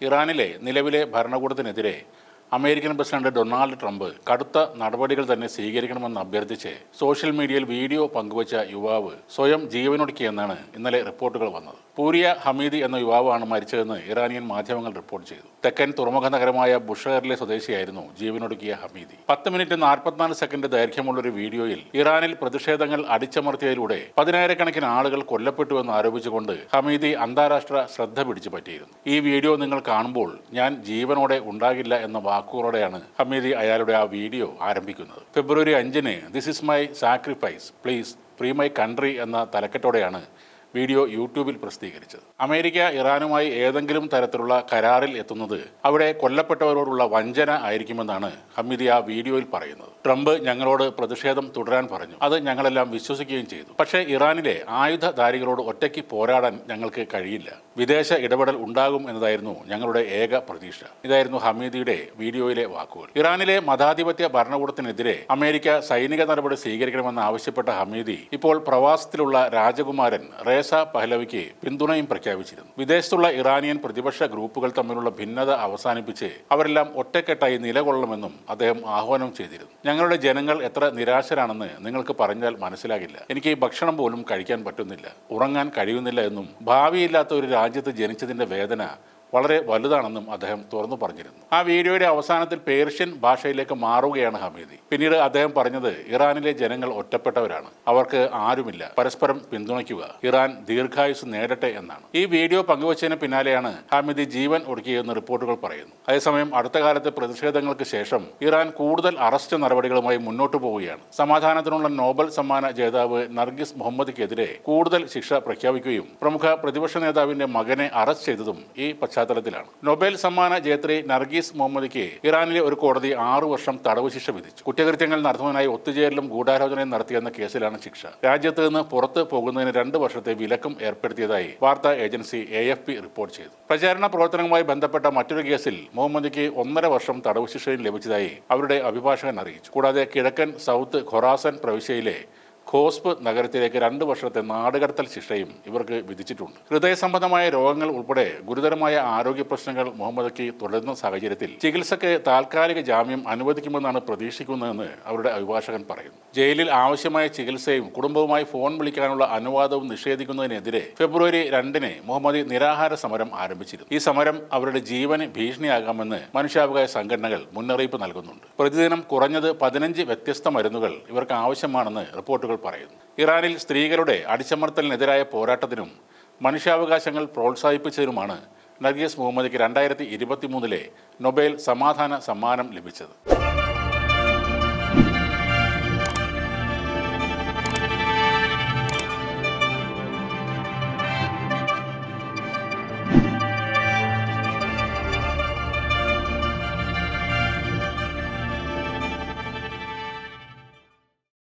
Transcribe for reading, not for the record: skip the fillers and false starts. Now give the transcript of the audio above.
ഇറാനിലെ നിലവിലെ ഭരണകൂടത്തിനെതിരെ American president Donald Trump കടുത്ത നടപടികൾ തന്നെ സ്വീകരിക്കണമെന്ന് അഭ്യർത്ഥിച്ച് സോഷ്യൽ മീഡിയയിൽ വീഡിയോ പങ്കുവച്ച യുവാവ് സ്വയം ജീവനൊടുക്കിയെന്നാണ് ഇന്നലെ റിപ്പോർട്ടുകൾ വന്നത്. പൂരിയ ഹമീദി എന്ന യുവാവാണ് മരിച്ചതെന്ന് ഇറാനിയൻ മാധ്യമങ്ങൾ റിപ്പോർട്ട് ചെയ്തു. തെക്കൻ തുറമുഖ നഗരമായ ബുഷഹറിലെ സ്വദേശിയായിരുന്നു ജീവനൊടുക്കിയ ഹമീദി. 10 മിനിറ്റ് 44 സെക്കൻഡ് ദൈർഘ്യമുള്ളൊരു വീഡിയോയിൽ ഇറാനിൽ പ്രതിഷേധങ്ങൾ അടിച്ചമർത്തിയതിലൂടെ 10,000-കണക്കിന് ആളുകൾ കൊല്ലപ്പെട്ടുവെന്ന് ആരോപിച്ചുകൊണ്ട് ഹമീദി അന്താരാഷ്ട്ര ശ്രദ്ധ പിടിച്ചു പറ്റിയിരുന്നു. ഈ വീഡിയോ നിങ്ങൾ കാണുമ്പോൾ ഞാൻ ജീവനോടെ ഉണ്ടാകില്ല എന്ന വാക്കുകളോടെയാണ് ഹമീദി അയാളുടെ ആ വീഡിയോ ആരംഭിക്കുന്നത്. ഫെബ്രുവരി 5-ന് "this is my sacrifice, please free my country" എന്ന തലക്കെട്ടോടെയാണ് വീഡിയോ യൂട്യൂബിൽ പ്രസിദ്ധീകരിച്ചത്. അമേരിക്ക ഇറാനുമായി ഏതെങ്കിലും തരത്തിലുള്ള കരാറിൽ എത്തുന്നത് അവിടെ കൊല്ലപ്പെട്ടവരോടുള്ള വഞ്ചന ആയിരിക്കുമെന്നാണ് ഹമീദി ആ വീഡിയോയിൽ പറയുന്നത്. ട്രംപ് ഞങ്ങളോട് പ്രതിഷേധം തുടരാൻ പറഞ്ഞു, അത് ഞങ്ങളെല്ലാം വിശ്വസിക്കുകയും ചെയ്തു. പക്ഷേ ഇറാനിലെ ആയുധധാരികളോട് ഒറ്റയ്ക്ക് പോരാടാൻ ഞങ്ങൾക്ക് കഴിയില്ല. വിദേശ ഇടപെടൽ ഉണ്ടാകും എന്നതായിരുന്നു ഞങ്ങളുടെ ഏക പ്രതീക്ഷ. ഇതായിരുന്നു ഹമീദിയുടെ വീഡിയോയിലെ വാക്കുകൾ. ഇറാനിലെ മതാധിപത്യ ഭരണകൂടത്തിനെതിരെ അമേരിക്ക സൈനിക നടപടി സ്വീകരിക്കണമെന്ന് ആവശ്യപ്പെട്ട ഹമീദി ഇപ്പോൾ പ്രവാസത്തിലുള്ള രാജകുമാരൻ റേസ പഹ്ലവിക്ക് പിന്തുണയും പ്രഖ്യാപിച്ചിരുന്നു. വിദേശത്തുള്ള ഇറാനിയൻ പ്രതിപക്ഷ ഗ്രൂപ്പുകൾ തമ്മിലുള്ള ഭിന്നത അവസാനിപ്പിച്ച് അവരെല്ലാം ഒറ്റക്കെട്ടായി നിലകൊള്ളണമെന്നും അദ്ദേഹം ആഹ്വാനം ചെയ്തിരുന്നു. ഞങ്ങളുടെ ജനങ്ങൾ എത്ര നിരാശരാണെന്ന് നിങ്ങൾക്ക് പറഞ്ഞാൽ മനസ്സിലാകില്ല. എനിക്ക് ഭക്ഷണം പോലും കഴിക്കാൻ പറ്റുന്നില്ല, ഉറങ്ങാൻ കഴിയുന്നില്ല എന്നും ഭാവിയില്ലാത്ത ഒരു രാജ്യത്ത് ജനിച്ചതിന്റെ വേദന വളരെ വലുതാണെന്നും അദ്ദേഹം തുറന്നു പറഞ്ഞിരുന്നു. ആ വീഡിയോയുടെ അവസാനത്തിൽ പേർഷ്യൻ ഭാഷയിലേക്ക് മാറുകയാണ് ഹമീദി. പിന്നീട് അദ്ദേഹം പറഞ്ഞത് ഇറാനിലെ ജനങ്ങൾ ഒറ്റപ്പെട്ടവരാണ്, അവർക്ക് ആരുമില്ല, പരസ്പരം പിന്തുണയ്ക്കുക, ഇറാൻ ദീർഘായുസ് നേടട്ടെ എന്നാണ്. ഈ വീഡിയോ പങ്കുവച്ചതിന് പിന്നാലെയാണ് ഹമീദി ജീവൻ ഒടുക്കിയതെന്ന് റിപ്പോർട്ടുകൾ പറയുന്നു. അതേസമയം അടുത്ത കാലത്തെ പ്രതിഷേധങ്ങൾക്ക് ശേഷം ഇറാൻ കൂടുതൽ അറസ്റ്റ് നടപടികളുമായി മുന്നോട്ടു പോവുകയാണ്. സമാധാനത്തിനുള്ള നോബൽ സമ്മാന ജേതാവ് നർഗിസ് മുഹമ്മദിക്കെതിരെ കൂടുതൽ ശിക്ഷ പ്രഖ്യാപിക്കുകയും പ്രമുഖ പ്രതിപക്ഷ നേതാവിന്റെ മകനെ അറസ്റ്റ് ചെയ്തതും ഈ പശ്ചാത്തലത്തിലാണ്. നൊബേൽ സമ്മാന ജേത്രി നർഗീസ് മുഹമ്മദിക്ക് ഇറാനിലെ ഒരു കോടതി 6 വർഷം തടവ് ശിക്ഷ വിധിച്ചു. കുറ്റകൃത്യങ്ങൾ നടത്തുന്നതിനായി ഒത്തുചേരലും ഗൂഢാലോചനയും നടത്തിയെന്ന കേസിലാണ് ശിക്ഷ. രാജ്യത്ത് നിന്ന് പുറത്ത് പോകുന്നതിന് 2 വർഷത്തെ വിലക്കും ഏർപ്പെടുത്തിയതായി വാർത്താ ഏജൻസി AFP റിപ്പോർട്ട് ചെയ്തു. പ്രചാരണ പ്രവർത്തനവുമായി ബന്ധപ്പെട്ട മറ്റൊരു കേസിൽ മുഹമ്മദിക്ക് 1.5 വർഷം തടവ് ശിക്ഷയും ലഭിച്ചതായി അവരുടെ അഭിഭാഷകൻ അറിയിച്ചു. കൂടാതെ കിഴക്കൻ സൗത്ത് ഖൊറാസൻ പ്രവിശ്യയിലെ ഖോസ്പ് നഗരത്തിലേക്ക് 2 വർഷത്തെ നാടുകടത്തൽ ശിക്ഷയും ഇവർക്ക് വിധിച്ചിട്ടുണ്ട്. ഹൃദയ സംബന്ധമായ രോഗങ്ങൾ ഉൾപ്പെടെ ഗുരുതരമായ ആരോഗ്യ പ്രശ്നങ്ങൾ മുഹമ്മദിക്ക് തുടരുന്ന സാഹചര്യത്തിൽ ചികിത്സയ്ക്ക് താൽക്കാലിക ജാമ്യം അനുവദിക്കുമെന്നാണ് പ്രതീക്ഷിക്കുന്നതെന്ന് അവരുടെ അഭിഭാഷകൻ പറയുന്നു. ജയിലിൽ ആവശ്യമായ ചികിത്സയും കുടുംബവുമായി ഫോൺ വിളിക്കാനുള്ള അനുവാദവും നിഷേധിക്കുന്നതിനെതിരെ ഫെബ്രുവരി 2-ന് മുഹമ്മദി നിരാഹാര സമരം ആരംഭിച്ചിരുന്നു. ഈ സമരം അവരുടെ ജീവന് ഭീഷണിയാകാമെന്ന് മനുഷ്യാവകാശ സംഘടനകൾ മുന്നറിയിപ്പ് നൽകുന്നുണ്ട്. പ്രതിദിനം കുറഞ്ഞത് 15 വ്യത്യസ്ത മരുന്നുകൾ ഇവർക്ക് ആവശ്യമാണെന്ന് റിപ്പോർട്ടുകൾ പറയുന്നു. ഇറാനിൽ സ്ത്രീകളുടെ അടിച്ചമർത്തലിനെതിരായ പോരാട്ടത്തിനും മനുഷ്യാവകാശങ്ങൾ പ്രോത്സാഹിപ്പിച്ചതിനുമാണ് നർഗീസ് മുഹമ്മദിക്ക് 2023-ലെ നൊബേൽ സമാധാന സമ്മാനം ലഭിച്ചത്.